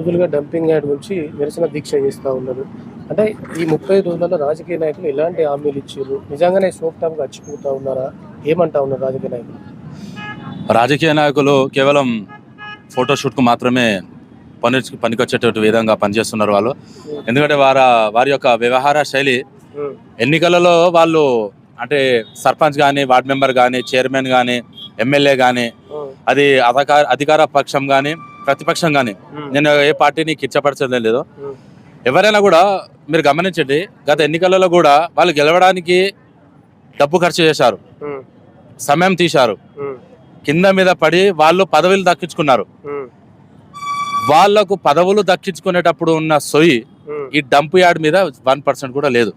రోజులుగా dumping yard గురించి నిరసన దీక్ష చేస్తూ ఉన్నారు. అంటే ఈ 30 రోజులలో రాజకీయ నాయకులు ఎలాంటి హామీలు ఇచ్చారు? నిజంగానే సోప్ టాప్ గడిచిపోతా ఉన్నారా? ఏమంటా ఉన్నారు రాజకీయ నాయకులు? రాజకీయ నాయకులు కేవలం ఫోటోషూట్కు మాత్రమే పనికొచ్చేటువంటి విధంగా పనిచేస్తున్నారు వాళ్ళు. ఎందుకంటే వారి యొక్క వ్యవహార శైలి ఎన్నికలలో వాళ్ళు అంటే సర్పంచ్ కానీ, వార్డ్ మెంబర్ కానీ, చైర్మన్ కానీ, ఎమ్మెల్యే కానీ, అది అధికార పక్షం కానీ, ప్రతిపక్షం కానీ, నేను ఏ పార్టీని కిచ్చపరచడం లేదు. ఎవరైనా కూడా మీరు గమనించండి, గత ఎన్నికలలో కూడా వాళ్ళు గెలవడానికి డబ్బు ఖర్చు చేశారు, సమయం తీశారు, కింద మీద పడి వాళ్ళు పదవులు దక్కించుకున్నారు. వాళ్లకు పదవులు దక్కించుకునేటప్పుడు ఉన్న సొయ్యి ఈ డంప్ యార్డ్ మీద 1% కూడా లేదు.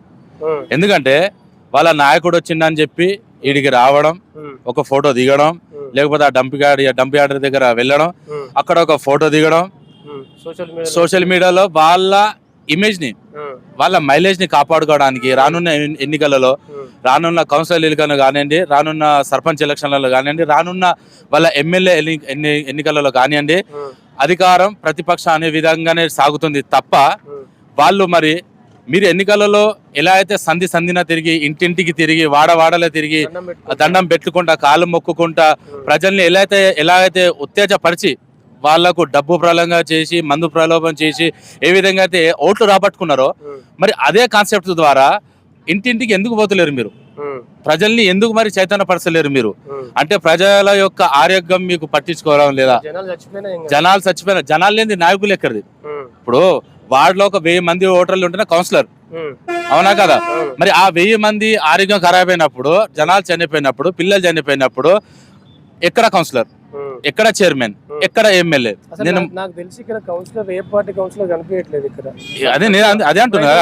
ఎందుకంటే వాళ్ళ నాయకుడు వచ్చిందని చెప్పి వీడికి రావడం, ఒక ఫోటో దిగడం, లేకపోతే ఆ డంప్ యార్డ్ దగ్గర వెళ్ళడం, అక్కడ ఒక ఫోటో దిగడం, సోషల్ మీడియాలో వాళ్ళ ఇమేజ్ ని, వాళ్ళ మైలేజ్ ని కాపాడుకోవడానికి రానున్న ఎన్నికలలో, రానున్న కౌన్సిల్ ఎన్నికలు కానివ్వండి, రానున్న సర్పంచ్ ఎలక్షన్లలో కానివ్వండి, రానున్న వాళ్ళ ఎమ్మెల్యే ఎన్నికలలో కానివ్వండి, అధికారం ప్రతిపక్ష అనే విధంగానే సాగుతుంది తప్ప వాళ్ళు మీరు ఎన్నికలలో ఎలా అయితే సంధిన తిరిగి, ఇంటింటికి తిరిగి, వాడవాడలో తిరిగి, దండం పెట్టుకుంటా, కాళ్ళు మొక్కుకుంటా, ప్రజల్ని ఎలా అయితే ఉత్తేజపరిచి వాళ్లకు డబ్బు ప్రలోభంగా చేసి, మందు ప్రలోభం చేసి, ఏ విధంగా అయితే ఓట్లు రాబట్టుకున్నారో, మరి అదే కాన్సెప్ట్ ద్వారా ఇంటింటికి ఎందుకు పోతలేరు మీరు? ప్రజల్ని ఎందుకు చైతన్యపరచలేరు మీరు? అంటే ప్రజల యొక్క ఆరోగ్యం మీకు పట్టించుకోవడం లేదా? జనాలు చచ్చిపోయిన, జనాలు లేని నాయకులు ఎక్కడిది? ఇప్పుడు వార్డులో ఒక 1000 మంది ఓటర్లు ఉంటేనే కౌన్సిలర్, అవునా కదా? మరి ఆ 1000 మంది ఆరోగ్యం ఖరాబ్ అయినప్పుడు, జనాలు చనిపోయినప్పుడు, పిల్లలు చనిపోయినప్పుడు ఎక్కడ కౌన్సిలర్, ఎక్కడ చైర్మన్, ఎక్కడ ఎమ్మెల్యే? నేను నాకు తెలిసి ఇక్కడ కౌన్సిలర్ ఏ పార్టీ కౌన్సిలర్ కనిపించట్లేదు ఇక్కడ. అదే అంటున్నా.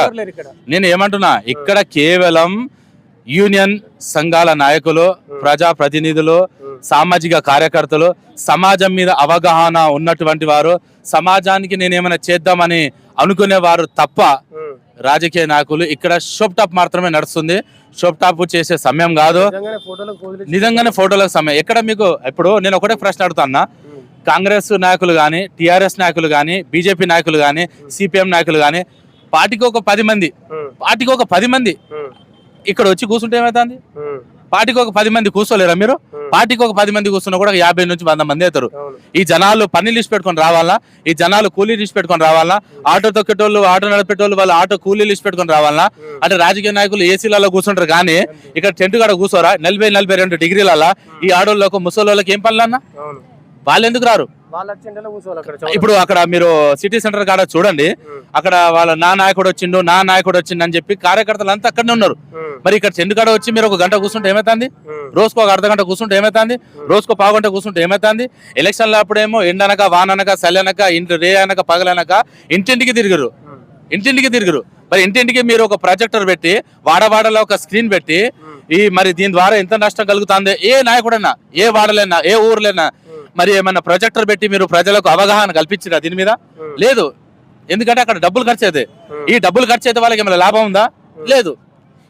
నేను ఏమంటున్నా, ఇక్కడ కేవలం యూనియన్ సంఘాల నాయకులు, ప్రజా ప్రతినిధులు, సామాజిక కార్యకర్తలు, సమాజం మీద అవగాహన ఉన్నటువంటి వారు, సమాజానికి నేనేమైనా చేద్దామని అనుకునేవారు తప్ప రాజకీయ నాయకులు ఇక్కడ షోప్ టాప్ మాత్రమే నడుస్తుంది. షోప్ టాప్ చేసే సమయం కాదు, నిజంగానే ఫోటోలకు సమయం. ఎక్కడ మీకు ఇప్పుడు నేను ఒకటే ప్రశ్న అడుగుతున్నా, కాంగ్రెస్ నాయకులు కానీ, టిఆర్ఎస్ నాయకులు కానీ, బీజేపీ నాయకులు కానీ, సిపిఎం నాయకులు కానీ, పార్టీకి ఒక 10 మంది ఇక్కడ వచ్చి కూర్చుంటే ఏమవుతుంది? పార్టీకి ఒక 10 మంది కూర్చోలేరా మీరు? పార్టీకి ఒక 10 మంది కూర్చున్నా కూడా 50 నుంచి 100 మంది అవుతారు. ఈ జనాలు పని లిస్ట్ పెట్టుకొని రావాలా? ఈ జనాలు కూలీ లిస్ట్ పెట్టుకొని రావాలా? ఆటో తొక్కేటోళ్ళు, ఆటో నడిపేటోళ్ళు వాళ్ళు ఆటో కూలీ లిస్ట్ పెట్టుకొని రావాలా? అంటే రాజకీయ నాయకులు ఏసీలలో కూర్చుంటారు కానీ ఇక్కడ టెంట్ కాడ కూర్చోరా? 40-42 డిగ్రీల ఈ ఆడోళ్ళకు, ముసలోళ్ళకి ఏం పనులన్నా? వాళ్ళు ఎందుకు రారు? ఇప్పుడు అక్కడ మీరు సిటీ సెంటర్ కాడ చూడండి, అక్కడ వాళ్ళ నా నాయకుడు వచ్చిండు అని చెప్పి కార్యకర్తలు అంతా అక్కడనే ఉన్నారు. మరి ఇక్కడ చెండు కాడ వచ్చి మీరు ఒక గంట కూర్చుంటే ఏమైతుంది? రోజుకు ఒక అర్ధగంట కూర్చుంటే ఏమైతుంది? రోజుకు పావుగంట కూర్చుంటే ఏమైతుంది? ఎలక్షన్ల అప్పుడేమో ఎండనక, వాననక, చల్లనక, రే అనక, పగలనక ఇంటింటికి తిరిగిరు. మరి ఇంటింటికి మీరు ఒక ప్రొజెక్టర్ పెట్టి, వాడవాడలో ఒక స్క్రీన్ పెట్టి, మరి దీని ద్వారా ఎంత నష్టం కలుగుతుంది? ఏ నాయకుడైనా, ఏ వాడలైనా, ఏ ఊర్లైనా మరి ఏమన్నా ప్రొజెక్టర్ పెట్టి మీరు ప్రజలకు అవగాహన కల్పించిరా దీని మీద? లేదు. ఎందుకంటే అక్కడ డబ్బులు ఖర్చు అయితే, ఈ డబ్బులు ఖర్చు అయితే వాళ్ళకి ఏమైనా లాభం ఉందా? లేదు.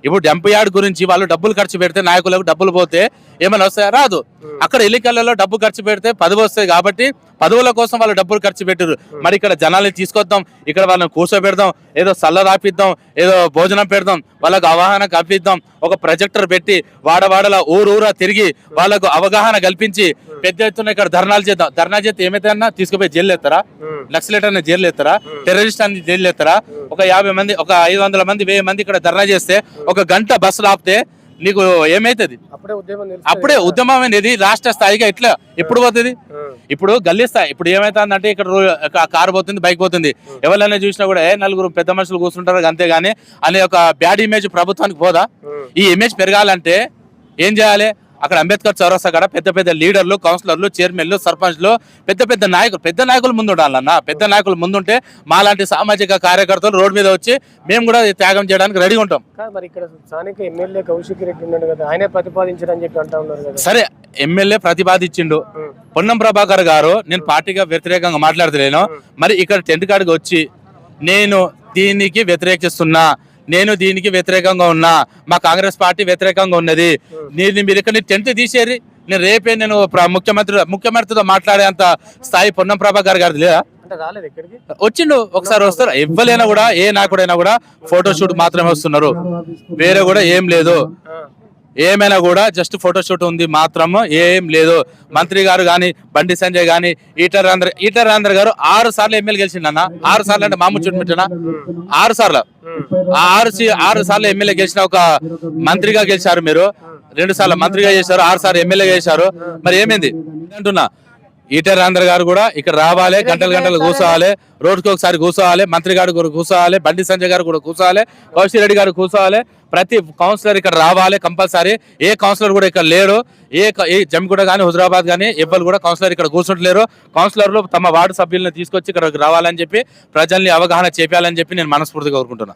ఇప్పుడు డంప్ యార్డ్ గురించి వాళ్ళు డబ్బులు ఖర్చు పెడితే, నాయకులకు డబ్బులు పోతే ఏమైనా వస్తాయా? రాదు. అక్కడ ఎన్నికలలో డబ్బు ఖర్చు పెడితే పదవి వస్తాయి కాబట్టి పదవుల కోసం వాళ్ళు డబ్బులు ఖర్చు పెట్టారు. మరి ఇక్కడ జనాల్ని తీసుకొద్దాం, ఇక్కడ వాళ్ళని కూర్చోబెడదాం, ఏదో సల్ల రాపిద్దాం, ఏదో భోజనం పెడదాం, వాళ్ళకు అవగాహన కల్పిద్దాం, ఒక ప్రొజెక్టర్ పెట్టి వాడవాడల ఊరూరా తిరిగి వాళ్ళకు అవగాహన కల్పించి పెద్ద ఎత్తున ఇక్కడ ధర్నాలు చేద్దాం. ధర్నా చేస్తే ఏమైతే తీసుకుపోయి జైలు ఎత్తారా? నక్సలైట్ అనే జైలు ఎత్తారా? టెర్రరిస్ట్ అని జైలు ఎత్తారా? ఒక 50 మంది, ఒక 500 మంది, 1000 మంది ఇక్కడ ధర్నా చేస్తే, ఒక గంట బస్సులు ఆపితే నీకు ఏమైతుంది? అప్పుడే ఉద్యమం అనేది రాష్ట్ర స్థాయిగా ఇట్లా ఎప్పుడు పోతుంది? ఇప్పుడు గల్లీ స్థాయి. ఇప్పుడు ఏమైతుందంటే ఇక్కడ కారు పోతుంది, బైక్ పోతుంది, ఎవరైనా చూసినా కూడా 4 పెద్ద మనుషులు కూర్చుంటారు అంతేగాని అనే ఒక బ్యాడ్ ఇమేజ్ ప్రభుత్వానికి పోదా? ఈ ఇమేజ్ పెరగాలంటే ఏం చేయాలి? అక్కడ అంబేద్కర్ చౌరస్తా కాడ పెద్ద లీడర్లు, కౌన్సిలర్లు, చైర్మన్లు, సర్పంచ్లు, పెద్ద నాయకులు ముందు ఉండాలన్నా. పెద్ద నాయకులు ముందుంటే మాలాంటి సామాజిక కార్యకర్తలు రోడ్డు మీద వచ్చి మేము కూడా త్యాగం చేయడానికి రెడీగా ఉంటాం. మరి ఇక్కడ స్థానిక ఎమ్మెల్యే కౌశిక్ రెడ్డి ఉన్నాడు కదా, ఆయనే ప్రతిపాదించారని చెప్పి అంటా ఉన్నారు కదా. సరే, ఎమ్మెల్యే ప్రతిపాదించిండు. పొన్నం ప్రభాకర్ గారు, నేను పార్టీగా వ్యతిరేకంగా మాట్లాడతలేను. మరి ఇక్కడ టెంట్ కాడికి వచ్చి నేను దీనికి వ్యతిరేకిస్తున్నా, నేను దీనికి వ్యతిరేకంగా ఉన్నా, మా కాంగ్రెస్ పార్టీ వ్యతిరేకంగా ఉన్నది, మీరు ఇక్కడ టెంట్ తీసేరి, నేను రేపే ముఖ్యమంత్రితో మాట్లాడేంత స్థాయి పొన్నం ప్రభాకర్ గారిది లేదా? అంటే రాలేదు ఎక్కడికి. వచ్చిండు ఒకసారి వస్తారు. ఇవ్వలేనా కూడా ఏ నాయకుడైనా కూడా ఫోటోషూట్ మాత్రమే వస్తున్నారు, వేరే కూడా ఏం లేదు. ఏమైనా కూడా జస్ట్ ఫోటోషూట్ ఉంది మాత్రం, ఏం లేదు. మంత్రి గారు కానీ, బండి సంజయ్ కానీ, ఈటర్ రాందర్ గారు 6 సార్లు ఎమ్మెల్యే గెలిచిండన్న. 6 సార్లు అంటే మామూలు చుట్టుమిట్టినా 6 సార్లు. 6 సార్లు ఎమ్మెల్యే గెలిచిన ఒక మంత్రిగా గెలిచారు మీరు. 2 సార్లు మంత్రిగా చేశారు, 6 సార్లు ఎమ్మెల్యే చేశారు. మరి ఏమైంది అంటున్నా. ఈటర్ రాందర్ గారు కూడా ఇక్కడ రావాలి, గంటలు కూర్చోవాలి, రోజుకి ఒకసారి కూర్చోవాలి. మంత్రి గారు కూడా కూర్చోవాలి, బండి సంజయ్ గారు కూడా కూర్చోవాలి, కౌశిక్ రెడ్డి గారు కూర్చోవాలి. ప్రతి కౌన్సిలర్ ఇక్కడ రావాలి కంపల్సరీ. ఏ కౌన్సిలర్ కూడా ఇక్కడ లేరు. ఏ జమ్మిగూడ కానీ, హుజరాబాద్ కానీ ఎవ్వరు కూడా కౌన్సిలర్ ఇక్కడ కూర్చుంటలేరు. కౌన్సిలర్లు తమ వార్డు సభ్యులను తీసుకొచ్చి ఇక్కడ రావాలని చెప్పి ప్రజల్ని అవగాహన చేయాలని చెప్పి నేను మనస్ఫూర్తిగా కోరుకుంటున్నాను.